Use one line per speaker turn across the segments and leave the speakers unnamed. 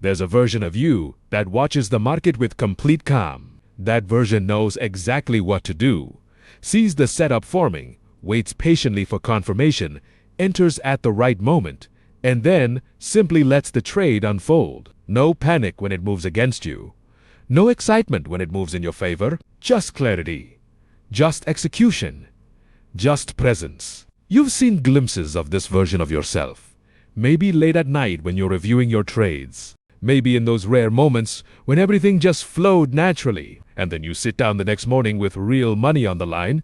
There's a version of you that watches the market with complete calm. That version knows exactly what to do, sees the setup forming, waits patiently for confirmation, enters at the right moment, and then simply lets the trade unfold. No panic when it moves against you. No excitement when it moves in your favor. Just clarity. Just execution. Just presence. You've seen glimpses of this version of yourself. Maybe late at night when you're reviewing your trades. Maybe in those rare moments when everything just flowed naturally, and then you sit down the next morning with real money on the line,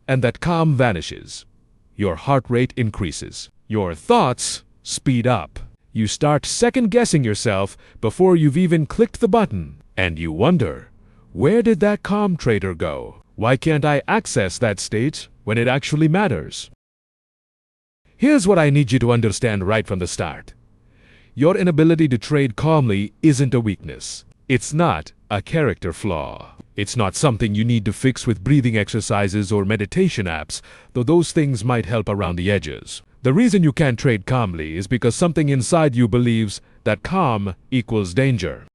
and that calm vanishes. Your heart rate increases. Your thoughts speed up. You start second-guessing yourself before you've even clicked the button. And you wonder, where did that calm trader go? Why can't I access that state when it actually matters? Here's what I need you to understand right from the start. Your inability to trade calmly isn't a weakness. It's not a character flaw. It's not something you need to fix with breathing exercises or meditation apps, though those things might help around the edges. The reason you can't trade calmly is because something inside you believes that calm equals danger.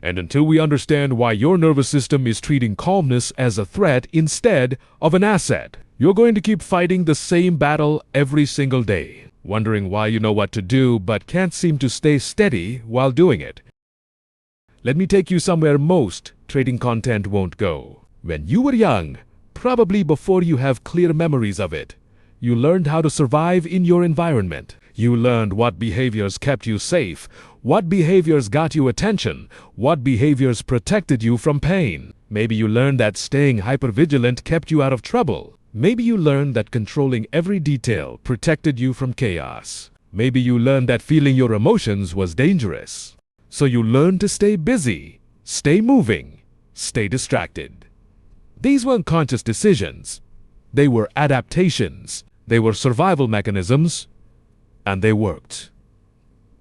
And until we understand why your nervous system is treating calmness as a threat instead of an asset, you're going to keep fighting the same battle every single day, wondering why you know what to do but can't seem to stay steady while doing it. Let me take you somewhere most trading content won't go. When you were young, probably before you have clear memories of it, you learned how to survive in your environment. You learned what behaviors kept you safe, what behaviors got you attention, what behaviors protected you from pain. Maybe you learned that staying hypervigilant kept you out of trouble. Maybe you learned that controlling every detail protected you from chaos. Maybe you learned that feeling your emotions was dangerous. So you learned to stay busy, stay moving, stay distracted. These weren't conscious decisions. They were adaptations. They were survival mechanisms, and they worked.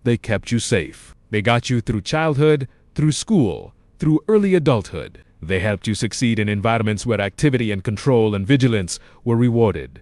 They kept you safe. They got you through childhood, through school, through early adulthood. They helped you succeed in environments where activity and control and vigilance were rewarded.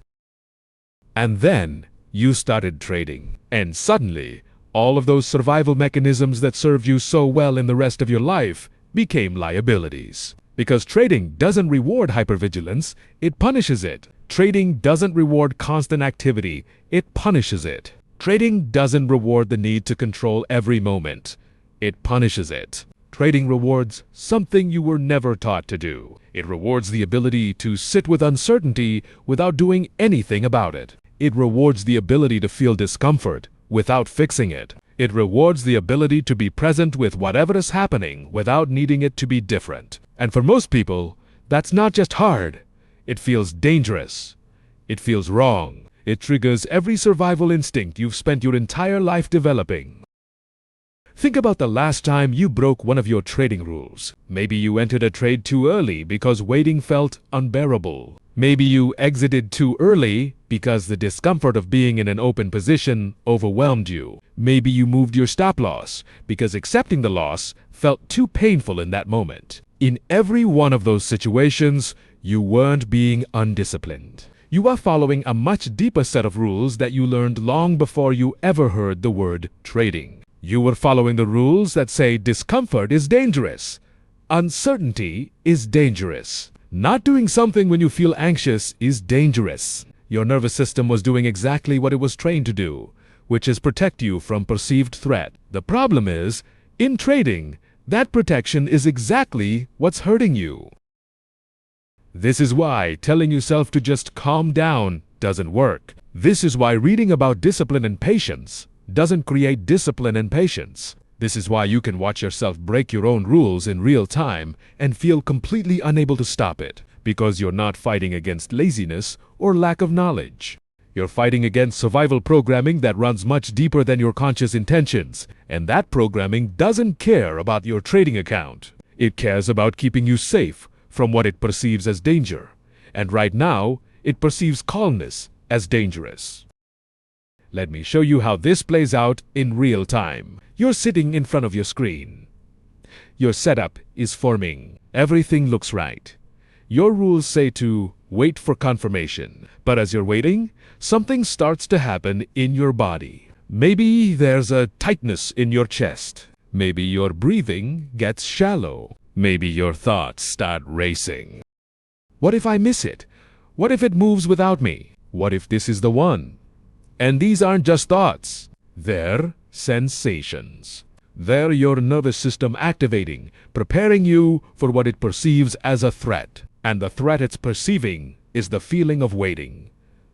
And then you started trading. And suddenly, all of those survival mechanisms that served you so well in the rest of your life became liabilities. Because trading doesn't reward hypervigilance, it punishes it. Trading doesn't reward constant activity, it punishes it. Trading doesn't reward the need to control every moment. It punishes it. Trading rewards something you were never taught to do. It rewards the ability to sit with uncertainty without doing anything about it. It rewards the ability to feel discomfort without fixing it. It rewards the ability to be present with whatever is happening without needing it to be different. And for most people, that's not just hard. It feels dangerous. It feels wrong. It triggers every survival instinct you've spent your entire life developing. Think about the last time you broke one of your trading rules. Maybe you entered a trade too early because waiting felt unbearable. Maybe you exited too early because the discomfort of being in an open position overwhelmed you. Maybe you moved your stop loss because accepting the loss felt too painful in that moment. In every one of those situations, you weren't being undisciplined. You are following a much deeper set of rules that you learned long before you ever heard the word trading. You were following the rules that say discomfort is dangerous. Uncertainty is dangerous. Not doing something when you feel anxious is dangerous. Your nervous system was doing exactly what it was trained to do, which is protect you from perceived threat. The problem is, in trading, that protection is exactly what's hurting you. This is why telling yourself to just calm down doesn't work. This is why reading about discipline and patience doesn't create discipline and patience. This is why you can watch yourself break your own rules in real time and feel completely unable to stop it, because you're not fighting against laziness or lack of knowledge. You're fighting against survival programming that runs much deeper than your conscious intentions, and that programming doesn't care about your trading account. It cares about keeping you safe from what it perceives as danger, and right now, it perceives calmness as dangerous. Let me show you how this plays out in real time. You're sitting in front of your screen. Your setup is forming. Everything looks right. Your rules say to wait for confirmation, but as you're waiting, something starts to happen in your body. Maybe there's a tightness in your chest. Maybe your breathing gets shallow. Maybe your thoughts start racing. What if I miss it? What if it moves without me? What if this is the one? And these aren't just thoughts. They're sensations. They're your nervous system activating, preparing you for what it perceives as a threat. And the threat it's perceiving is the feeling of waiting.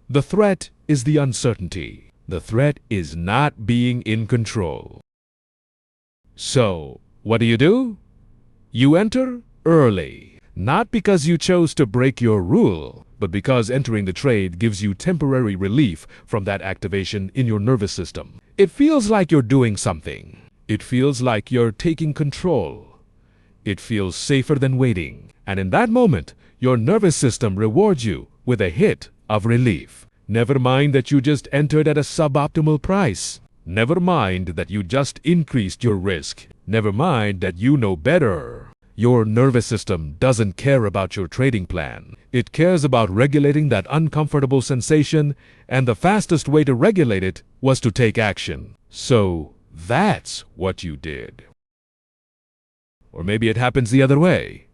The threat is the uncertainty. The threat is not being in control. So, what do? You enter early. Not because you chose to break your rule, but because entering the trade gives you temporary relief from that activation in your nervous system. It feels like you're doing something. It feels like you're taking control. It feels safer than waiting. And in that moment, your nervous system rewards you with a hit of relief. Never mind that you just entered at a suboptimal price. Never mind that you just increased your risk. Never mind that you know better. Your nervous system doesn't care about your trading plan. It cares about regulating that uncomfortable sensation, and the fastest way to regulate it was to take action. So that's what you did. Or maybe it happens the other way.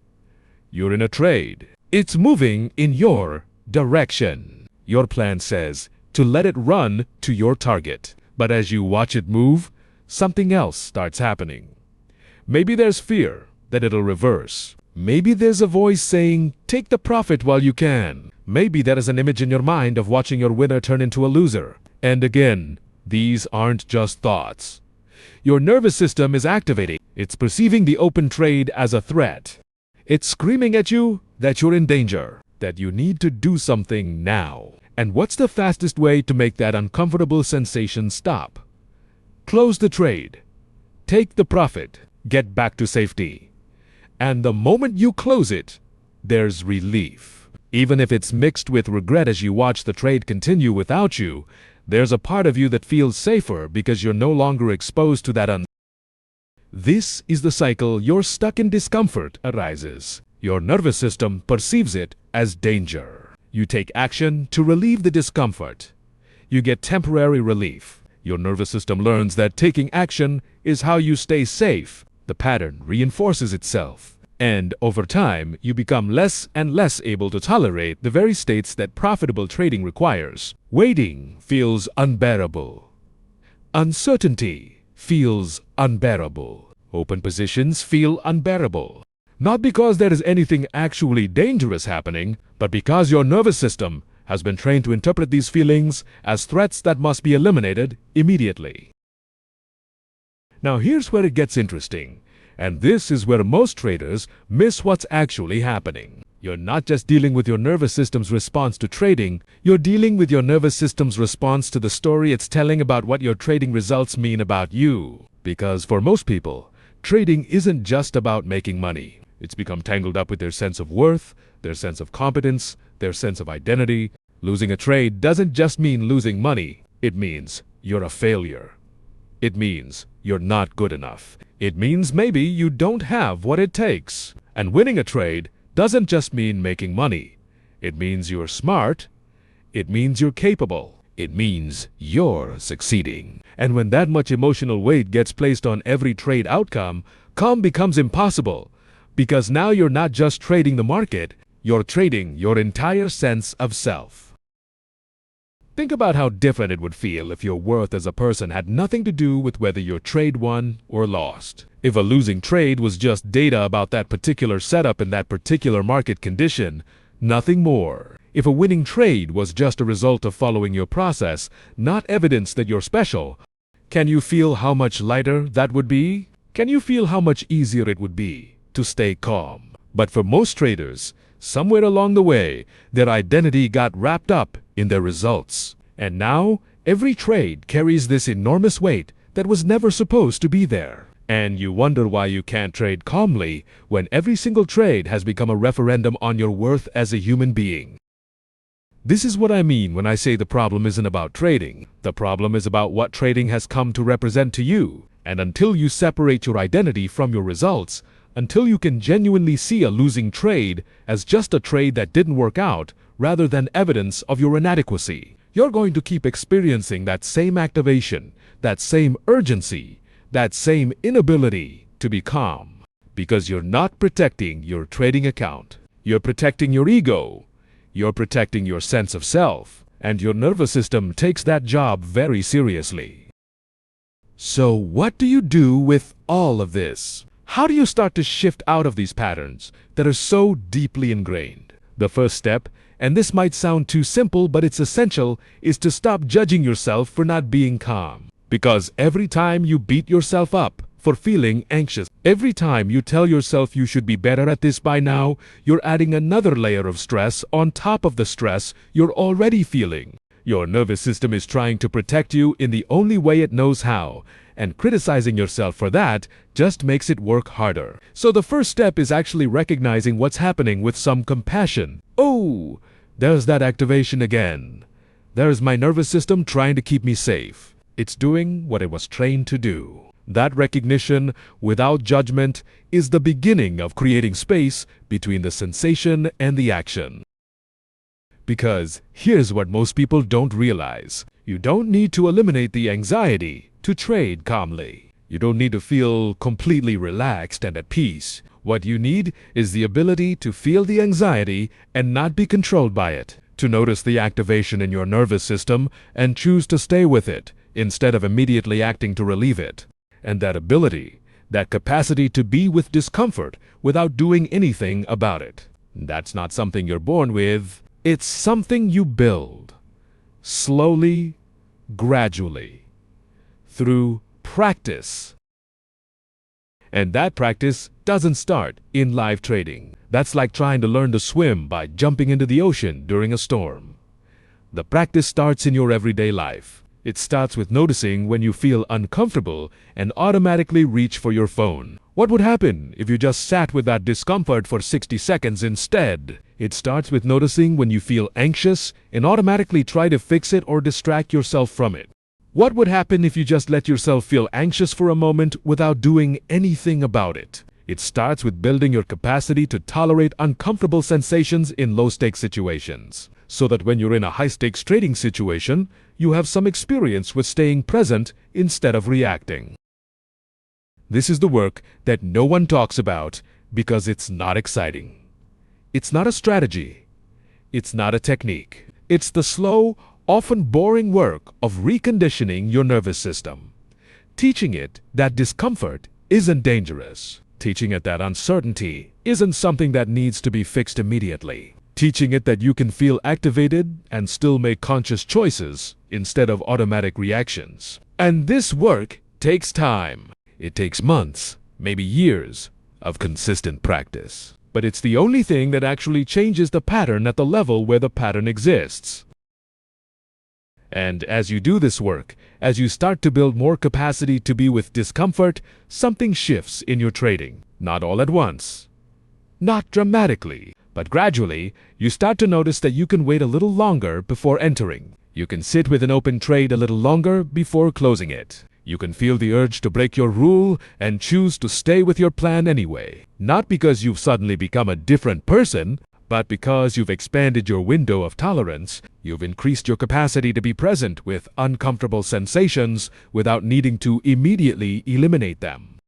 You're in a trade. It's moving in your direction. Your plan says to let it run to your target. But as you watch it move, something else starts happening. Maybe there's fear that it'll reverse. Maybe there's a voice saying, take the profit while you can. Maybe there is an image in your mind of watching your winner turn into a loser. And again, these aren't just thoughts. Your nervous system is activating. It's perceiving the open trade as a threat. It's screaming at you that you're in danger, that you need to do something now. And what's the fastest way to make that uncomfortable sensation stop? Close the trade. Take the profit. Get back to safety. And the moment you close it, there's relief. Even if it's mixed with regret as you watch the trade continue without you, there's a part of you that feels safer because you're no longer exposed to that This is the cycle your stuck in discomfort arises. Your nervous system perceives it as danger. You take action to relieve the discomfort. You get temporary relief. Your nervous system learns that taking action is how you stay safe. The pattern reinforces itself. And over time, you become less and less able to tolerate the very states that profitable trading requires. Waiting feels unbearable. Uncertainty feels unbearable. Open positions feel unbearable. Not because there is anything actually dangerous happening, but because your nervous system has been trained to interpret these feelings as threats that must be eliminated immediately. Now here's where it gets interesting, and this is where most traders miss what's actually happening. You're not just dealing with your nervous system's response to trading, you're dealing with your nervous system's response to the story it's telling about what your trading results mean about you. Because for most people, trading isn't just about making money. It's become tangled up with their sense of worth, their sense of competence, their sense of identity. Losing a trade doesn't just mean losing money. It means you're a failure. It means you're not good enough. It means maybe you don't have what it takes. And winning a trade doesn't just mean making money. It means you're smart. It means you're capable. It means you're succeeding. And when that much emotional weight gets placed on every trade outcome, calm becomes impossible. Because now you're not just trading the market, you're trading your entire sense of self. Think about how different it would feel if your worth as a person had nothing to do with whether your trade won or lost. If a losing trade was just data about that particular setup in that particular market condition, nothing more. If a winning trade was just a result of following your process, not evidence that you're special, can you feel how much lighter that would be? Can you feel how much easier it would be to stay calm? But for most traders, somewhere along the way, their identity got wrapped up in their results. And now, every trade carries this enormous weight that was never supposed to be there. And you wonder why you can't trade calmly when every single trade has become a referendum on your worth as a human being. This is what I mean when I say the problem isn't about trading. The problem is about what trading has come to represent to you. And until you separate your identity from your results, until you can genuinely see a losing trade as just a trade that didn't work out rather than evidence of your inadequacy, you're going to keep experiencing that same activation, that same urgency, that same inability to be calm, because you're not protecting your trading account. You're protecting your ego. You're protecting your sense of self, and your nervous system takes that job very seriously. So what do you do with all of this? How do you start to shift out of these patterns that are so deeply ingrained? The first step, and this might sound too simple, but it's essential, is to stop judging yourself for not being calm. Because every time you beat yourself up for feeling anxious, every time you tell yourself you should be better at this by now, you're adding another layer of stress on top of the stress you're already feeling. Your nervous system is trying to protect you in the only way it knows how, and criticizing yourself for that just makes it work harder. So the first step is actually recognizing what's happening with some compassion. Oh, there's that activation again. There's my nervous system trying to keep me safe. It's doing what it was trained to do. That recognition, without judgment, is the beginning of creating space between the sensation and the action. Because here's what most people don't realize. You don't need to eliminate the anxiety to trade calmly. You don't need to feel completely relaxed and at peace. What you need is the ability to feel the anxiety and not be controlled by it. To notice the activation in your nervous system and choose to stay with it instead of immediately acting to relieve it. And that ability, that capacity to be with discomfort without doing anything about it. That's not something you're born with. It's something you build. Slowly, gradually, through practice. And that practice doesn't start in live trading. That's like trying to learn to swim by jumping into the ocean during a storm. The practice starts in your everyday life. It starts with noticing when you feel uncomfortable and automatically reach for your phone. What would happen if you just sat with that discomfort for 60 seconds instead? It starts with noticing when you feel anxious and automatically try to fix it or distract yourself from it. What would happen if you just let yourself feel anxious for a moment without doing anything about it? It starts with building your capacity to tolerate uncomfortable sensations in low-stakes situations, so that when you're in a high-stakes trading situation, you have some experience with staying present instead of reacting. This is the work that no one talks about because it's not exciting. It's not a strategy. It's not a technique. It's the slow, often boring work of reconditioning your nervous system. Teaching it that discomfort isn't dangerous. Teaching it that uncertainty isn't something that needs to be fixed immediately. Teaching it that you can feel activated and still make conscious choices instead of automatic reactions. And this work takes time. It takes months, maybe years, of consistent practice. But it's the only thing that actually changes the pattern at the level where the pattern exists. And as you do this work, as you start to build more capacity to be with discomfort, something shifts in your trading. Not all at once. Not dramatically. But gradually, you start to notice that you can wait a little longer before entering. You can sit with an open trade a little longer before closing it. You can feel the urge to break your rule and choose to stay with your plan anyway. Not because you've suddenly become a different person, but because you've expanded your window of tolerance. You've increased your capacity to be present with uncomfortable sensations without needing to immediately eliminate them.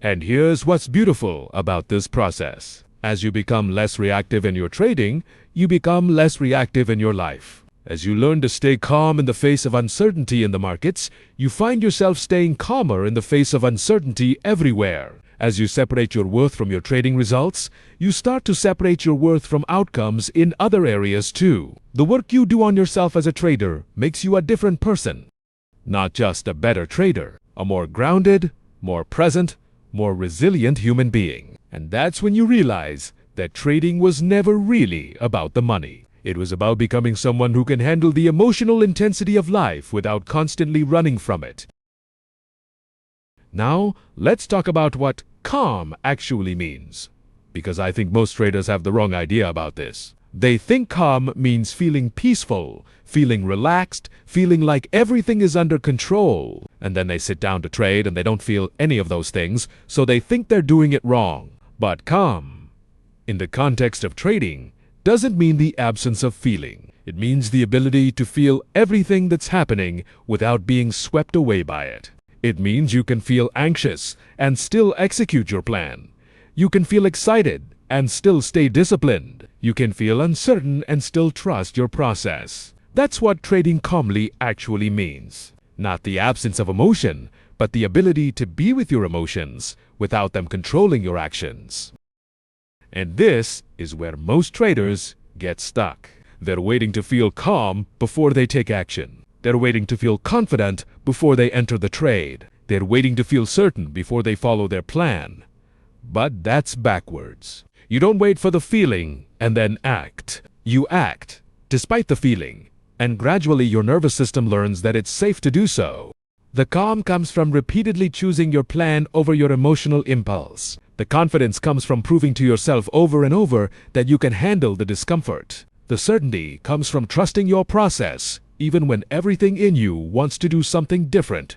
And here's what's beautiful about this process. As you become less reactive in your trading, you become less reactive in your life. As you learn to stay calm in the face of uncertainty in the markets, you find yourself staying calmer in the face of uncertainty everywhere. As you separate your worth from your trading results, you start to separate your worth from outcomes in other areas too. The work you do on yourself as a trader makes you a different person. Not just a better trader, a more grounded, more present, more resilient human being. And that's when you realize that trading was never really about the money. It was about becoming someone who can handle the emotional intensity of life without constantly running from it. Now, let's talk about what calm actually means. Because I think most traders have the wrong idea about this. They think calm means feeling peaceful, feeling relaxed, feeling like everything is under control. And then they sit down to trade and they don't feel any of those things, so they think they're doing it wrong. But calm, in the context of trading, doesn't mean the absence of feeling. It means the ability to feel everything that's happening without being swept away by it. It means you can feel anxious and still execute your plan. You can feel excited and still stay disciplined. You can feel uncertain and still trust your process. That's what trading calmly actually means. Not the absence of emotion, but the ability to be with your emotions without them controlling your actions. And this is where most traders get stuck. They're waiting to feel calm before they take action. They're waiting to feel confident before they enter the trade. They're waiting to feel certain before they follow their plan. But that's backwards. You don't wait for the feeling and then act. You act despite the feeling, and gradually your nervous system learns that it's safe to do so. The calm comes from repeatedly choosing your plan over your emotional impulse. The confidence comes from proving to yourself over and over that you can handle the discomfort. The certainty comes from trusting your process, even when everything in you wants to do something different.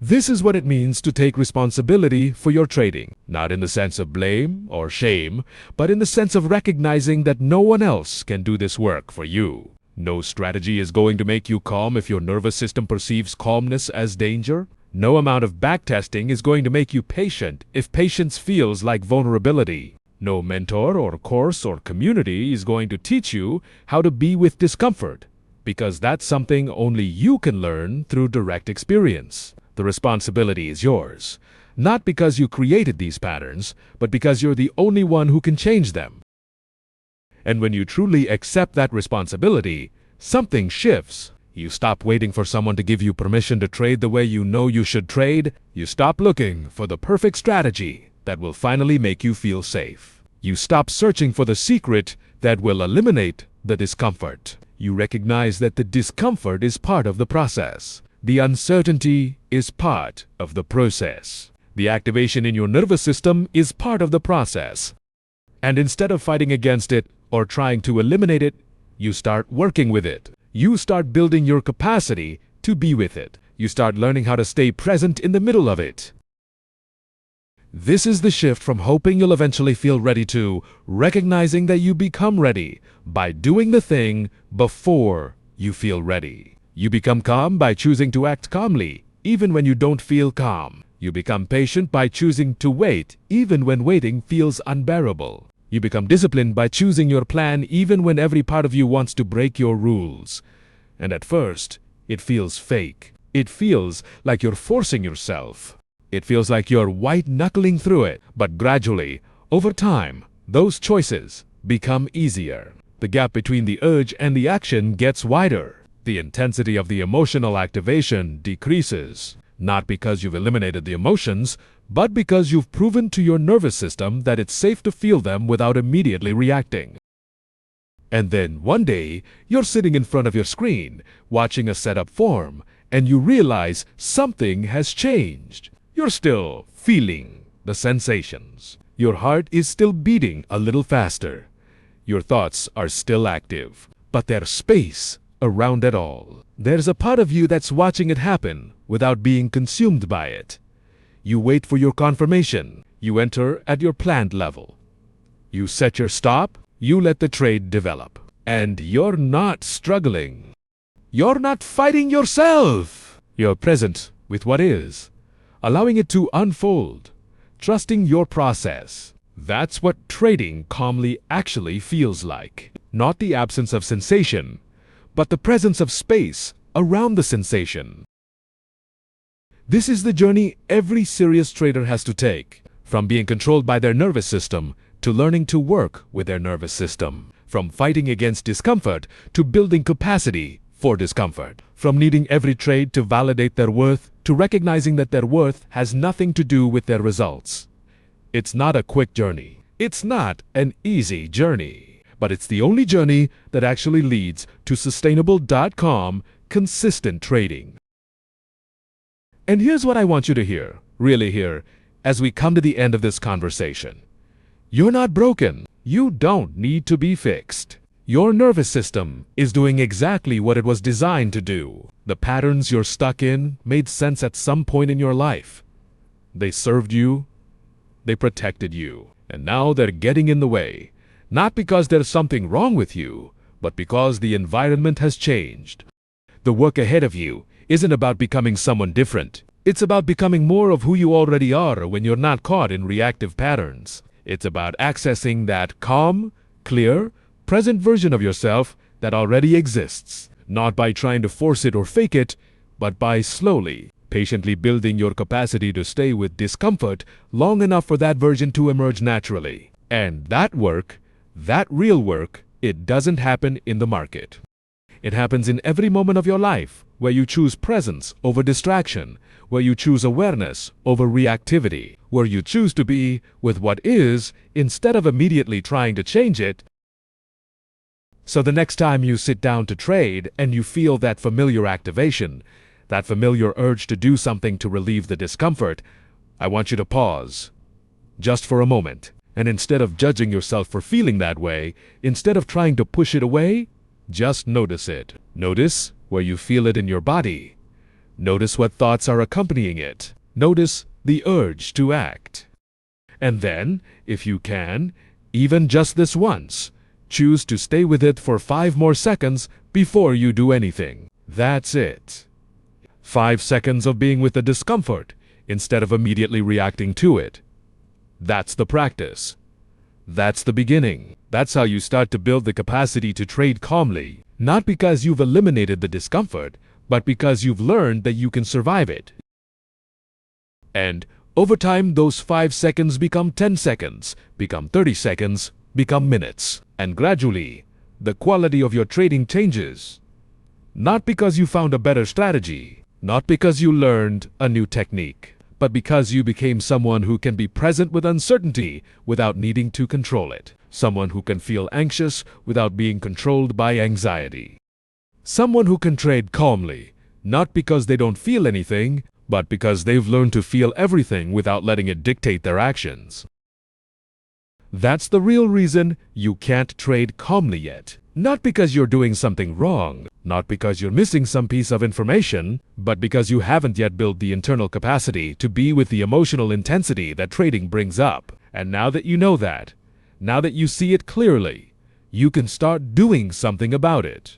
This is what it means to take responsibility for your trading, not in the sense of blame or shame, but in the sense of recognizing that no one else can do this work for you. No strategy is going to make you calm if your nervous system perceives calmness as danger. No amount of backtesting is going to make you patient if patience feels like vulnerability. No mentor or course or community is going to teach you how to be with discomfort, because that's something only you can learn through direct experience. The responsibility is yours, not because you created these patterns, but because you're the only one who can change them. And when you truly accept that responsibility, something shifts. You stop waiting for someone to give you permission to trade the way you know you should trade. You stop looking for the perfect strategy that will finally make you feel safe. You stop searching for the secret that will eliminate the discomfort. You recognize that the discomfort is part of the process. The uncertainty is part of the process. The activation in your nervous system is part of the process. And instead of fighting against it or trying to eliminate it, you start working with it. You start building your capacity to be with it. You start learning how to stay present in the middle of it. This is the shift from hoping you'll eventually feel ready to recognizing that you become ready by doing the thing before you feel ready. You become calm by choosing to act calmly, even when you don't feel calm. You become patient by choosing to wait, even when waiting feels unbearable. You become disciplined by choosing your plan, even when every part of you wants to break your rules. And at first, it feels fake. It feels like you're forcing yourself. It feels like you're white-knuckling through it. But gradually, over time, those choices become easier. The gap between the urge and the action gets wider. The intensity of the emotional activation decreases, not because you've eliminated the emotions, but because you've proven to your nervous system that it's safe to feel them without immediately reacting. And then one day, you're sitting in front of your screen, watching a setup form, and you realize something has changed. You're still feeling the sensations. Your heart is still beating a little faster. Your thoughts are still active, but there's space around it all. There's a part of you that's watching it happen without being consumed by it. You wait for your confirmation. You enter at your planned level. You set your stop. You let the trade develop. And you're not struggling. You're not fighting yourself. You're present with what is, allowing it to unfold, trusting your process. That's what trading calmly actually feels like. Not the absence of sensation, but the presence of space around the sensation. This is the journey every serious trader has to take, from being controlled by their nervous system to learning to work with their nervous system, from fighting against discomfort to building capacity for discomfort, from needing every trade to validate their worth to recognizing that their worth has nothing to do with their results. It's not a quick journey. It's not an easy journey. But it's the only journey that actually leads to sustainable.com consistent trading. And here's what I want you to hear, really hear, as we come to the end of this conversation. You're not broken. You don't need to be fixed. Your nervous system is doing exactly what it was designed to do. The patterns you're stuck in made sense at some point in your life. They served you. They protected you. And now they're getting in the way. Not because there's something wrong with you, but because the environment has changed. The work ahead of you isn't about becoming someone different. It's about becoming more of who you already are when you're not caught in reactive patterns. It's about accessing that calm, clear, present version of yourself that already exists. Not by trying to force it or fake it, but by slowly, patiently building your capacity to stay with discomfort long enough for that version to emerge naturally. And that work, that real work, it doesn't happen in the market. It happens in every moment of your life, where you choose presence over distraction, where you choose awareness over reactivity, where you choose to be with what is instead of immediately trying to change it. So the next time you sit down to trade and you feel that familiar activation, that familiar urge to do something to relieve the discomfort, I want you to pause, just for a moment. And instead of judging yourself for feeling that way, instead of trying to push it away, just notice it. Notice where you feel it in your body. Notice what thoughts are accompanying it. Notice the urge to act. And then, if you can, even just this once, choose to stay with it for 5 more seconds before you do anything. That's it. 5 seconds of being with the discomfort instead of immediately reacting to it. That's the practice. That's the beginning. That's how you start to build the capacity to trade calmly, not because you've eliminated the discomfort, but because you've learned that you can survive it. And over time, those 5 seconds become 10 seconds, become 30 seconds, become minutes. And gradually, the quality of your trading changes. Not because you found a better strategy, not because you learned a new technique, but because you became someone who can be present with uncertainty without needing to control it. Someone who can feel anxious without being controlled by anxiety. Someone who can trade calmly, not because they don't feel anything, but because they've learned to feel everything without letting it dictate their actions. That's the real reason you can't trade calmly yet. Not because you're doing something wrong, not because you're missing some piece of information, but because you haven't yet built the internal capacity to be with the emotional intensity that trading brings up. And now that you know that, now that you see it clearly, you can start doing something about it.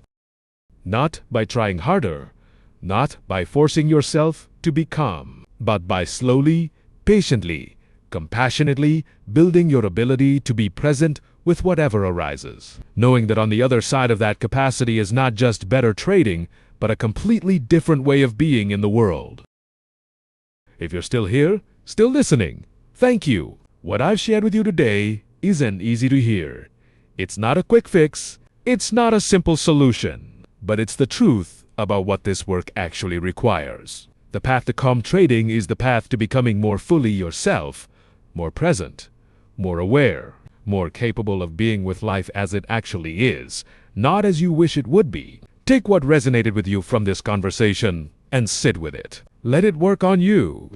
Not by trying harder, not by forcing yourself to be calm, but by slowly, patiently, compassionately building your ability to be present with whatever arises, knowing that on the other side of that capacity is not just better trading, but a completely different way of being in the world. If you're still here, still listening, thank you. What I've shared with you today isn't easy to hear. It's not a quick fix, it's not a simple solution, but it's the truth about what this work actually requires. The path to calm trading is the path to becoming more fully yourself, more present, more aware, more capable of being with life as it actually is, not as you wish it would be. Take what resonated with you from this conversation and sit with it. Let it work on you.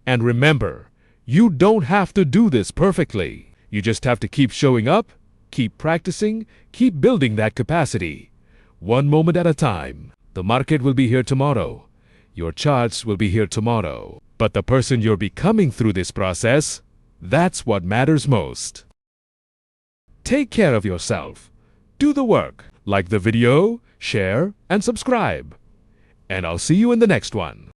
And remember, you don't have to do this perfectly. You just have to keep showing up, keep practicing, keep building that capacity. One moment at a time. The market will be here tomorrow. Your charts will be here tomorrow. But the person you're becoming through this process, that's what matters most. Take care of yourself. Do the work. Like the video, share, and subscribe. And I'll see you in the next one.